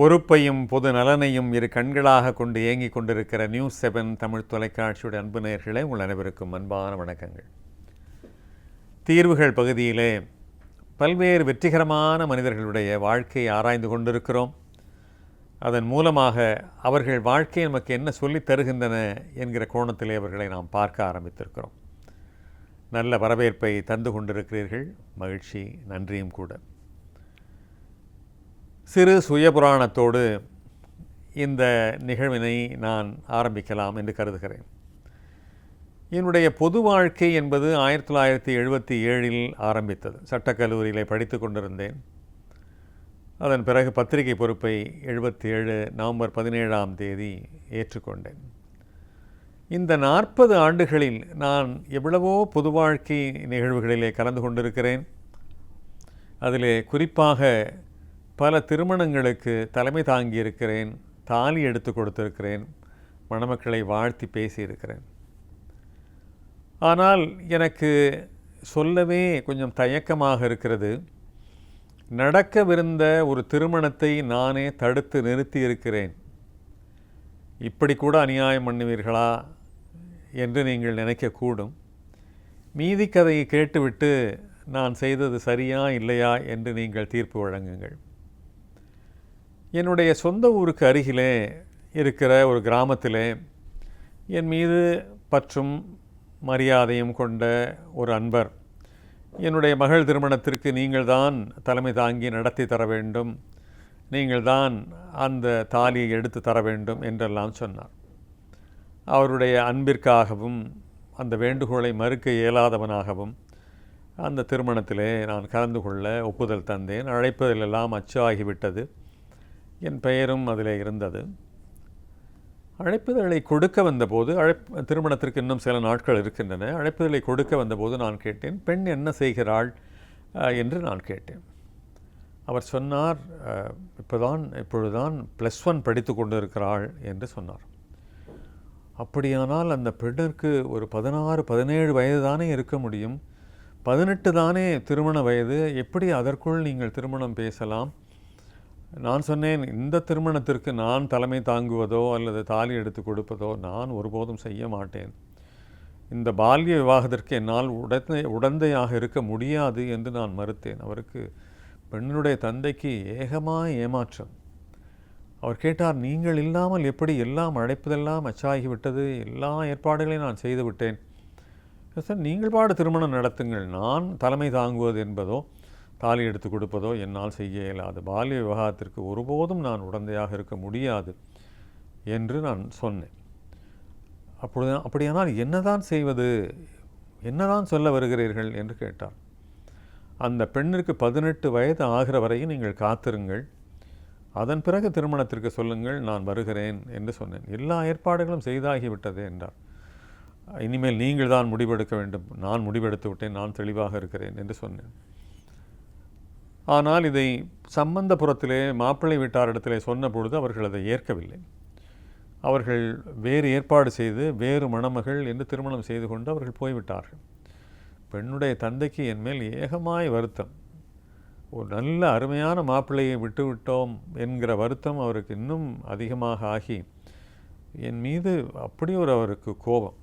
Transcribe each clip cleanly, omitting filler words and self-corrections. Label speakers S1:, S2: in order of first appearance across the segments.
S1: பொறுப்பையும் பொது நலனையும் இரு கண்களாக கொண்டு இயங்கிக் கொண்டிருக்கிற நியூஸ் 7 தமிழ் தொலைக்காட்சியுடைய அன்பு நேயர்களே, உங்கள் அனைவருக்கும் அன்பான வணக்கங்கள். தீர்வுகள் பகுதியிலே பல்வேறு வெற்றிகரமான மனிதர்களுடைய வாழ்க்கையை ஆராய்ந்து கொண்டிருக்கிறோம். அதன் மூலமாக அவர்கள் வாழ்க்கை நமக்கு என்ன சொல்லித் தருகின்றன என்கிற கோணத்திலே அவர்களை நாம் பார்க்க ஆரம்பித்திருக்கிறோம். நல்ல வரவேற்பை தந்து கொண்டிருக்கிறீர்கள், மகிழ்ச்சி, நன்றியும் கூட. சிறு சுயபுராணத்தோடு இந்த நிகழ்வினை நான் ஆரம்பிக்கலாம் என்று கருதுகிறேன். என்னுடைய பொது வாழ்க்கை என்பது 1977 ஆரம்பித்தது. சட்டக்கல்லூரியில் படித்து கொண்டிருந்தேன். அதன் பிறகு பத்திரிகை பொறுப்பை 77 நவம்பர் 17 ஏற்றுக்கொண்டேன். இந்த 40 ஆண்டுகளில் நான் எவ்வளவோ பொது வாழ்க்கை நிகழ்வுகளிலே கலந்து கொண்டிருக்கிறேன். அதிலே குறிப்பாக பல திருமணங்களுக்கு தலைமை தாங்கியிருக்கிறேன், தாலி எடுத்து கொடுத்திருக்கிறேன், மணமக்களை வாழ்த்தி பேசியிருக்கிறேன். ஆனால் எனக்கு சொல்லவே கொஞ்சம் தயக்கமாக இருக்கிறது. நடக்கவிருந்த ஒரு திருமணத்தை நானே தடுத்து நிறுத்தியிருக்கிறேன். இப்படி கூட அநியாயம் பண்ணுவீர்களா என்று நீங்கள் நினைக்கக்கூடும். மீதி கதையை கேட்டுவிட்டு நான் செய்தது சரியா இல்லையா என்று நீங்கள் தீர்ப்பு வழங்குங்கள். என்னுடைய சொந்த ஊருக்கு அருகிலே இருக்கிற ஒரு கிராமத்திலே என் மீது பற்றும் மரியாதையும் கொண்ட ஒரு அன்பர், என்னுடைய மகள் திருமணத்திற்கு நீங்கள் தான் தலைமை தாங்கி நடத்தி தர வேண்டும், நீங்கள் தான் அந்த தாலியை எடுத்து தர வேண்டும் என்றெல்லாம் சொன்னார். அவருடைய அன்பிற்காகவும் அந்த வேண்டுகோளை மறுக்க இயலாதவனாகவும் அந்த திருமணத்திலே நான் கலந்து கொள்ள ஒப்புதல் தந்தேன். அழைப்பதிலெல்லாம் அச்சாகிவிட்டது. என் பெயரும் அதில் இருந்தது. அழைப்புதலை கொடுக்க வந்தபோது, திருமணத்திற்கு இன்னும் சில நாட்கள் இருக்கின்றன, அழைப்புதலை கொடுக்க வந்தபோது நான் கேட்டேன், பெண் என்ன செய்கிறாள் என்று நான் கேட்டேன். அவர் சொன்னார், இப்பொழுதுதான் +1 படித்து கொண்டு இருக்கிறாள் என்று சொன்னார். அப்படியானால் அந்த பெண்ணிற்கு ஒரு 16-17 வயது தானே இருக்க முடியும், 18 தானே திருமண வயது, எப்படி அதற்குள் நீங்கள் திருமணம் பேசலாம்? நான் சொன்னேன், இந்த திருமணத்திற்கு நான் தலைமை தாங்குவதோ அல்லது தாலி எடுத்து கொடுப்பதோ நான் ஒருபோதும் செய்ய மாட்டேன். இந்த பால்ய விவாகத்திற்கு என்னால் உடந்தையாக இருக்க முடியாது என்று நான் மறுத்தேன். அவருக்கு, பெண்ணுடைய தந்தைக்கு ஏகமாக ஏமாற்றம். அவர் கேட்டார், நீங்கள் இல்லாமல் எப்படி? எல்லாம் அழைப்பதெல்லாம் அச்சாகிவிட்டது, எல்லா ஏற்பாடுகளையும் நான் செய்து விட்டேன். சார், நீங்கள் பாடு திருமணம் நடத்துங்கள், நான் தலைமை தாங்குவது என்பதோ தாலி எடுத்து கொடுப்பதோ என்னால் செய்ய இயலாது. பால்ய விவாகத்திற்கு ஒருபோதும் நான் உடந்தையாக இருக்க முடியாது என்று நான் சொன்னேன். அப்படியானால் என்னதான் செய்வது, என்னதான் சொல்ல வருகிறீர்கள் என்று கேட்டார். அந்த பெண்ணிற்கு 18 வயது ஆகிற வரையும் நீங்கள் காத்திருங்கள், அதன் பிறகு திருமணத்திற்கு சொல்லுங்கள், நான் வருகிறேன் என்று சொன்னேன். எல்லா ஏற்பாடுகளும் செய்தாகிவிட்டது என்றார். இனிமேல் நீங்கள் தான் முடிவெடுக்க வேண்டும், நான் முடிவெடுத்து விட்டேன், நான் தெளிவாக இருக்கிறேன் என்று சொன்னேன். ஆனால் இதை சம்பந்தபுரத்திலே மாப்பிள்ளை வீட்டாரிடத்திலே சொன்ன பொழுது அவர்கள் அதை ஏற்கவில்லை. அவர்கள் வேறு ஏற்பாடு செய்து வேறு மணமகள் என்று திருமணம் செய்து கொண்டு அவர்கள் போய்விட்டார்கள். பெண்ணுடைய தந்தைக்கு என் மேல் ஏகமாய் வருத்தம். ஒரு நல்ல அருமையான மாப்பிள்ளையை விட்டுவிட்டோம் என்கிற வருத்தம் அவருக்கு இன்னும் அதிகமாக ஆகி என் மீது அப்படி அவருக்கு கோபம்.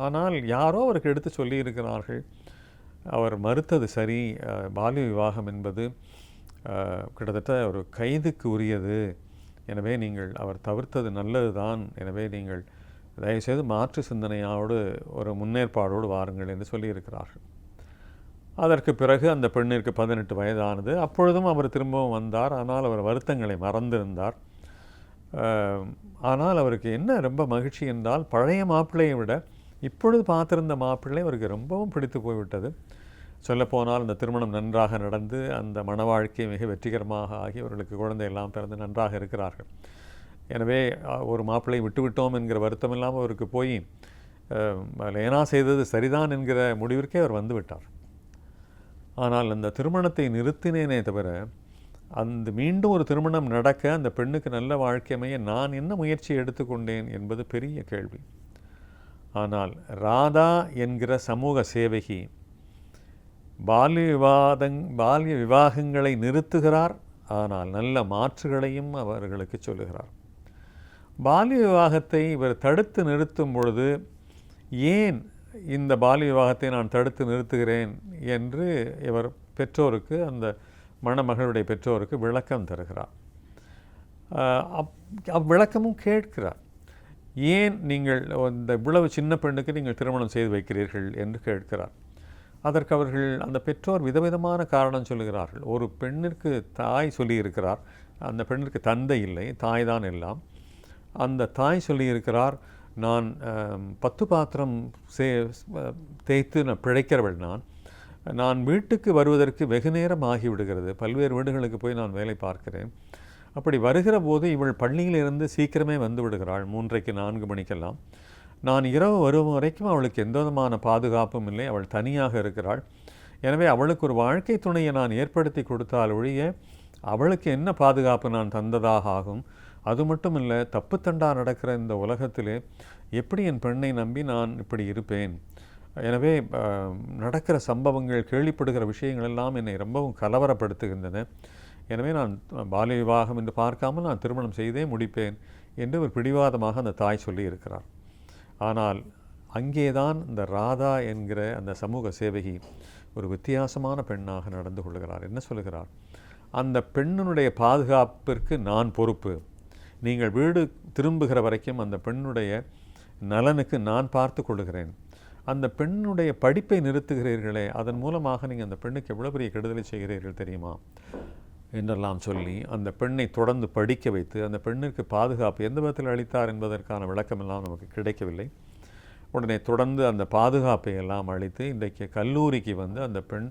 S1: ஆனால் யாரோ அவருக்கு எடுத்து சொல்லியிருக்கிறார்கள், அவர் மறுத்தது சரி, பால்ய விவாகம் என்பது கிட்டத்தட்ட ஒரு கைதுக்கு உரியது, எனவே நீங்கள் அவர் தவிர்த்தது நல்லது தான், எனவே நீங்கள் தயவுசெய்து மாற்று சிந்தனையோடு ஒரு முன்னேற்பாடோடு வாருங்கள் என்று சொல்லியிருக்கிறார்கள். அதற்கு பிறகு அந்த பெண்ணிற்கு 18 வயதானது. அப்பொழுதும் அவர் திரும்பவும் வந்தார். ஆனால் அவர் வருத்தங்களை மறந்திருந்தார். ஆனால் அவருக்கு என்ன ரொம்ப மகிழ்ச்சி என்றால், பழைய மாப்பிள்ளையை விட இப்பொழுது பார்த்திருந்த மாப்பிள்ளை அவருக்கு ரொம்பவும் பிடித்து போய்விட்டது. சொல்லப்போனால் அந்த திருமணம் நன்றாக நடந்து அந்த மன வாழ்க்கை மிக வெற்றிகரமாக ஆகி அவர்களுக்கு குழந்தை எல்லாம் பிறந்து நன்றாக இருக்கிறார்கள். எனவே ஒரு மாப்பிள்ளை விட்டுவிட்டோம் என்கிற வருத்தம் இல்லாமல் அவருக்கு போய் லேனா செய்தது சரிதான் என்கிற முடிவிற்கே அவர் வந்து விட்டார். ஆனால் அந்த திருமணத்தை நிறுத்தினேனே தவிர, அந்த மீண்டும் ஒரு திருமணம் நடக்க அந்த பெண்ணுக்கு நல்ல வாழ்க்கை அமைய நான் என்ன முயற்சி எடுத்துக்கொண்டேன் என்பது பெரிய கேள்வி. ஆனால் ராதா என்கிற சமூக சேவகி பால்ய விவாகங்களை நிறுத்துகிறார். ஆனால் நல்ல மாற்றுகளையும் அவர்களுக்கு சொல்லுகிறார். பால்ய விவாகத்தை இவர் தடுத்து நிறுத்தும் பொழுது ஏன் இந்த பால்ய விவாகத்தை நான் தடுத்து நிறுத்துகிறேன் என்று இவர் பெற்றோருக்கு, அந்த மணமகளுடைய பெற்றோருக்கு விளக்கம் தருகிறார். அவ்விளக்கமும் கேட்கிறார். ஏன் நீங்கள் இந்த இவ்வளவு சின்ன பெண்ணுக்கு நீங்கள் திருமணம் செய்து வைக்கிறீர்கள் என்று கேட்கிறார். அதற்கு அவர்கள், அந்த பெற்றோர் விதவிதமான காரணம் சொல்லுகிறார்கள். ஒரு பெண்ணிற்கு தாய் சொல்லியிருக்கிறார், அந்த பெண்ணிற்கு தந்தை இல்லை, தாய் தான் எல்லாம். அந்த தாய் சொல்லியிருக்கிறார், நான் 10 பாத்திரம் தேய்த்து நான் பிழைக்கிறவள், நான் வீட்டுக்கு வருவதற்கு வெகு நேரம் ஆகிவிடுகிறது, பல்வேறு வீடுகளுக்கு போய் நான் வேலை பார்க்கிறேன். அப்படி வருகிற போது இவள் பள்ளியிலிருந்து சீக்கிரமே வந்து விடுகிறாள், 3:30 4 மணிக்கெல்லாம். நான் இரவு வரும் வரைக்கும் அவளுக்கு எந்த விதமான பாதுகாப்பும் இல்லை, அவள் தனியாக இருக்கிறாள். எனவே அவளுக்கு ஒரு வாழ்க்கை துணையை நான் ஏற்படுத்தி கொடுத்தால் ஒழிய அவளுக்கு என்ன பாதுகாப்பு நான் தந்ததாக ஆகும்? அது மட்டும் இல்லை, தப்பு தண்டா நடக்கிற இந்த உலகத்திலே எப்படி என் பெண்ணை நம்பி நான் இப்படி இருப்பேன்? எனவே நடக்கிற சம்பவங்கள், கேள்விப்படுகிற விஷயங்கள் எல்லாம் என்னை ரொம்பவும் கலவரப்படுத்துகின்றன. எனவே நான் பால்ய விவாகம் என்று பார்க்காமல் நான் திருமணம் செய்தே முடிப்பேன் என்று ஒரு பிடிவாதமாக அந்த தாய் சொல்லி இருக்கிறார். ஆனால் அங்கேதான் இந்த ராதா என்கிற அந்த சமூக சேவகி ஒரு வித்தியாசமான பெண்ணாக நடந்து கொள்கிறார். என்ன சொல்லுகிறார்? அந்த பெண்ணினுடைய பாதுகாப்பிற்கு நான் பொறுப்பு, நீங்கள் வீடு திரும்புகிற வரைக்கும் அந்த பெண்ணுடைய நலனுக்கு நான் பார்த்து கொள்கிறேன். அந்த பெண்ணுடைய படிப்பை நிறுத்துகிறீர்களே, அதன் மூலமாக நீங்கள் அந்த பெண்ணுக்கு எவ்வளோ பெரிய கெடுதலை செய்கிறீர்கள் தெரியுமா என்றெல்லாம் சொல்லி அந்த பெண்ணை தொடர்ந்து படிக்க வைத்து அந்த பெண்ணிற்கு பாதுகாப்பு எந்த விதத்தில் அளித்தார் என்பதற்கான விளக்கமெல்லாம் நமக்கு கிடைக்கவில்லை. உடனே தொடர்ந்து அந்த பாதுகாப்பை எல்லாம் அளித்து இன்றைக்கு கல்லூரிக்கு வந்து அந்த பெண்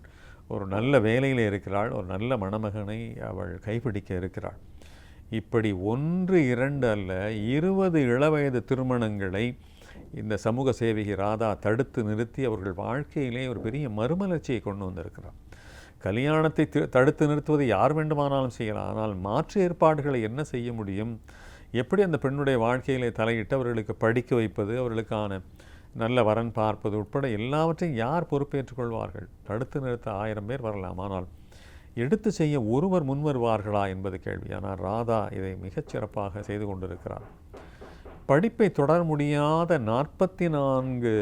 S1: ஒரு நல்ல வேலையில் இருக்கிறாள், ஒரு நல்ல மணமகனை அவள் கைப்பிடிக்க இருக்கிறாள். இப்படி 1 2 அல்ல 20 இளவயது திருமணங்களை இந்த சமூக சேவகி ராதா தடுத்து நிறுத்தி அவர்கள் வாழ்க்கையிலே ஒரு பெரிய மறுமலர்ச்சியை கொண்டு வந்திருக்கிறார். கல்யாணத்தை தடுத்து நிறுத்துவதை யார் வேண்டுமானாலும் செய்யலாம், ஆனால் மாற்று ஏற்பாடுகளை என்ன செய்ய முடியும்? எப்படி அந்த பெண்ணுடைய வாழ்க்கையிலே தலையிட்டு அவர்களுக்கு படிக்க வைப்பது, அவர்களுக்கான நல்ல வரன் பார்ப்பது உட்பட எல்லாவற்றையும் யார் பொறுப்பேற்றுக் கொள்வார்கள்? தடுத்து நிறுத்த 1000 பேர் வரலாம், ஆனால் எடுத்து செய்ய ஒருவர் முன் வருவார்களா என்பது கேள்வி. ஆனால் ராதா இதை மிகச்சிறப்பாக செய்து கொண்டிருக்கிறார். படிப்பை தொடர முடியாத 44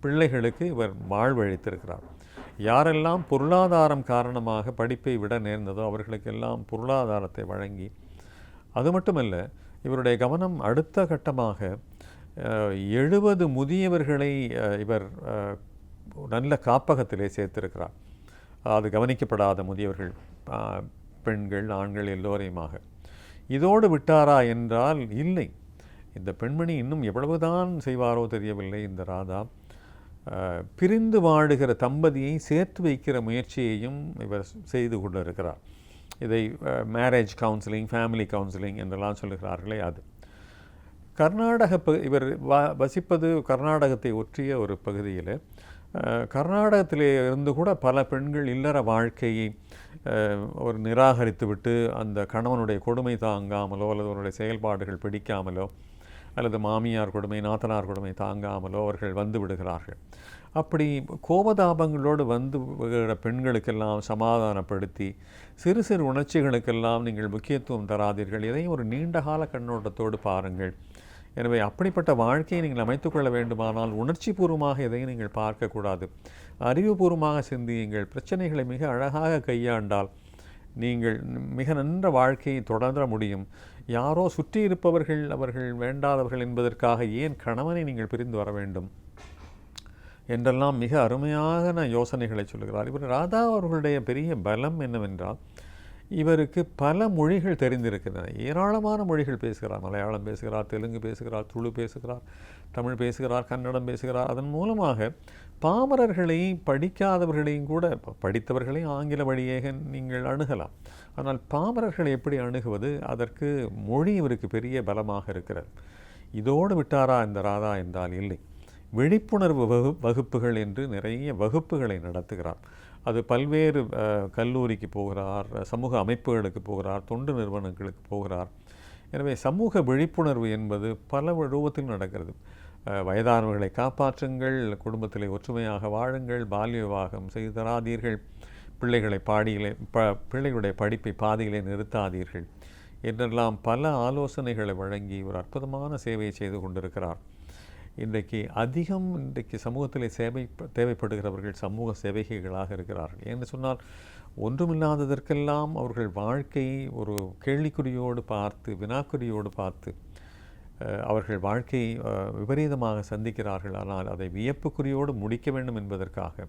S1: பிள்ளைகளுக்கு இவர் வாழ்வழித்திருக்கிறார். யாரெல்லாம் பொருளாதாரம் காரணமாக படிப்பை விட நேர்ந்ததோ அவர்களுக்கெல்லாம் பொருளாதாரத்தை வழங்கி, அது மட்டுமல்ல, இவருடைய கவனம் அடுத்த கட்டமாக 70 முதியவர்களை இவர் நல்ல காப்பகத்திலே சேர்த்திருக்கிறார். அது கவனிக்கப்படாத முதியவர்கள், பெண்கள் ஆண்கள் எல்லோரையுமாக. இதோடு விட்டாரா என்றால் இல்லை. இந்த பெண்மணி இன்னும் எவ்வளவுதான் செய்வாரோ தெரியவில்லை. இந்த ராதா பிரிந்து வாழுகிற தம்பதியை சேர்த்து வைக்கிற முயற்சியையும் இவர் செய்து கொண்டிருக்கிறார். இதை மேரேஜ் கவுன்சிலிங், ஃபேமிலி கவுன்சிலிங் என்றெல்லாம் சொல்லுகிறார்களே அது. இவர் வசிப்பது கர்நாடகத்தை ஒற்றிய ஒரு பகுதியில். கர்நாடகத்திலே இருந்து கூட பல பெண்கள் இல்லற வாழ்க்கையை ஒரு நிராகரித்துவிட்டு அந்த கணவனுடைய கொடுமை தாங்காமலோ அல்லது அவருடைய செயல்பாடுகள் பிடிக்காமலோ அல்லது மாமியார் கொடுமை, நாத்தனார் கொடுமை தாங்காமலோ அவர்கள் வந்து விடுகிறார்கள். அப்படி கோபதாபங்களோடு வந்து விடுகிற பெண்களுக்கெல்லாம் சமாதானப்படுத்தி சிறு சிறு உணர்ச்சிகளுக்கெல்லாம் நீங்கள் முக்கியத்துவம் தராதீர்கள், இதையும் ஒரு நீண்டகால கண்ணோட்டத்தோடு பாருங்கள். எனவே அப்படிப்பட்ட வாழ்க்கையை நீங்கள் அமைத்துக்கொள்ள வேண்டுமானால் உணர்ச்சி பூர்வமாக எதையும் நீங்கள் பார்க்கக்கூடாது, அறிவுபூர்வமாக சிந்தியுங்கள். பிரச்சனைகளை மிக அழகாக கையாண்டால் நீங்கள் மிக நன்ற வாழ்க்கையை தொடர முடியும். யாரோ சுற்றி இருப்பவர்கள் அவர்கள் வேண்டாதவர்கள் என்பதற்காக ஏன் கணவனை நீங்கள் பிரிந்து வர வேண்டும் என்றெல்லாம் மிக அருமையான யோசனைகளை சொல்லுகிறார். இவர் ராதா அவர்களுடைய பெரிய பலம் என்னவென்றால் இவருக்கு பல மொழிகள் தெரிந்திருக்கின்றன. ஏராளமான மொழிகள் பேசுகிறார். மலையாளம் பேசுகிறார், தெலுங்கு பேசுகிறார், துளு பேசுகிறார், தமிழ் பேசுகிறார், கன்னடம் பேசுகிறார். அதன் மூலமாக பாமரர்களையும் படிக்காதவர்களையும் கூட, படித்தவர்களையும் ஆங்கில வழியாக நீங்கள் அணுகலாம். ஆனால் பாமரர்களை எப்படி அணுகுவது? அதற்கு மொழி இவருக்கு பெரிய பலமாக இருக்கிறது. இதோடு விட்டாரா இந்த ராதா என்றால் இல்லை. விழிப்புணர்வு வகுப்புகள் என்று நிறைய வகுப்புகளை நடத்துகிறார். அது பல்வேறு கல்லூரிக்கு போகிறார், சமூக அமைப்புகளுக்கு போகிறார், தொண்டு நிறுவனங்களுக்கு போகிறார். எனவே சமூக விழிப்புணர்வு என்பது பல ரூபத்தில் நடக்கிறது. வயதானவர்களை காப்பாற்றுங்கள், குடும்பத்திலே ஒற்றுமையாக வாழுங்கள், பால்ய விவாகம் செய்து தராதீர்கள், பிள்ளைகளுடைய படிப்பை பாதியிலே நிறுத்தாதீர்கள் என்றெல்லாம் பல ஆலோசனைகளை வழங்கி ஒரு அற்புதமான சேவையை செய்து கொண்டிருக்கிறார். இன்றைக்கு சமூகத்திலே தேவைப்படுகிறவர்கள் சமூக சேவகிகளாக இருக்கிறார்கள். என்று சொன்னால் ஒன்றுமில்லாததற்கெல்லாம் அவர்கள் வாழ்க்கையை ஒரு கேள்விக்குறியோடு பார்த்து, வினாக்குறியோடு பார்த்து அவர்கள் வாழ்க்கையை விபரீதமாக சந்திக்கிறார்கள். ஆனால் அதை வியப்புக்குறியோடு முடிக்க வேண்டும் என்பதற்காக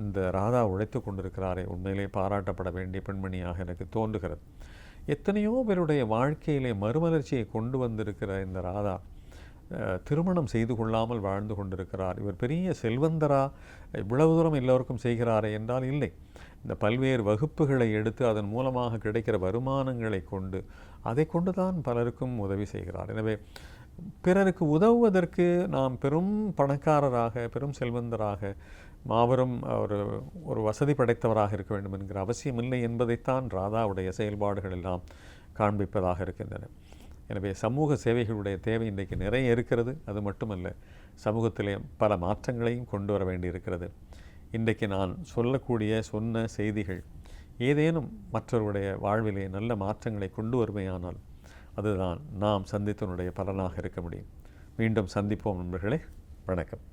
S1: இந்த ராதா உழைத்து கொண்டிருக்கிறாரே, உண்மையிலே பாராட்டப்பட வேண்டிய பெண்மணியாக எனக்கு தோன்றுகிறது. எத்தனையோ பேருடைய வாழ்க்கையிலே மறுமலர்ச்சியை கொண்டு வந்திருக்கிற இந்த ராதா திருமணம் செய்து கொள்ளாமல் வாழ்ந்து கொண்டிருக்கிறார். இவர் பெரிய செல்வந்தரா, இவ்வளவு தூரம் எல்லோருக்கும் செய்கிறாரே என்றால் இல்லை. இந்த பல்வேறு வகுப்புகளை எடுத்து அதன் மூலமாக கிடைக்கிற வருமானங்களை கொண்டு அதை கொண்டு தான் பலருக்கும் உதவி செய்கிறார். எனவே பிறருக்கு உதவுவதற்கு நாம் பெரும் பணக்காரராக, பெரும் செல்வந்தராக, மாபெரும் ஒரு வசதி படைத்தவராக இருக்க வேண்டும் என்கிற அவசியம் இல்லை என்பதைத்தான் ராதாவுடைய செயல்பாடுகள் எல்லாம் காண்பிப்பதாக இருக்கின்றன. எனவே சமூக சேவைகளுடைய தேவை இன்றைக்கு நிறைய இருக்கிறது. அது மட்டுமல்ல, சமூகத்திலே பல மாற்றங்களையும் கொண்டு வர வேண்டியிருக்கிறது. இன்றைக்கு நான் சொன்ன செய்திகள் ஏதேனும் மற்றவருடைய வாழ்விலே நல்ல மாற்றங்களை கொண்டு வருமையானால் அதுதான் நாம் சந்தித்தனுடைய பலனாக இருக்க முடியும். மீண்டும் சந்திப்போம் நண்பர்களே. வணக்கம்.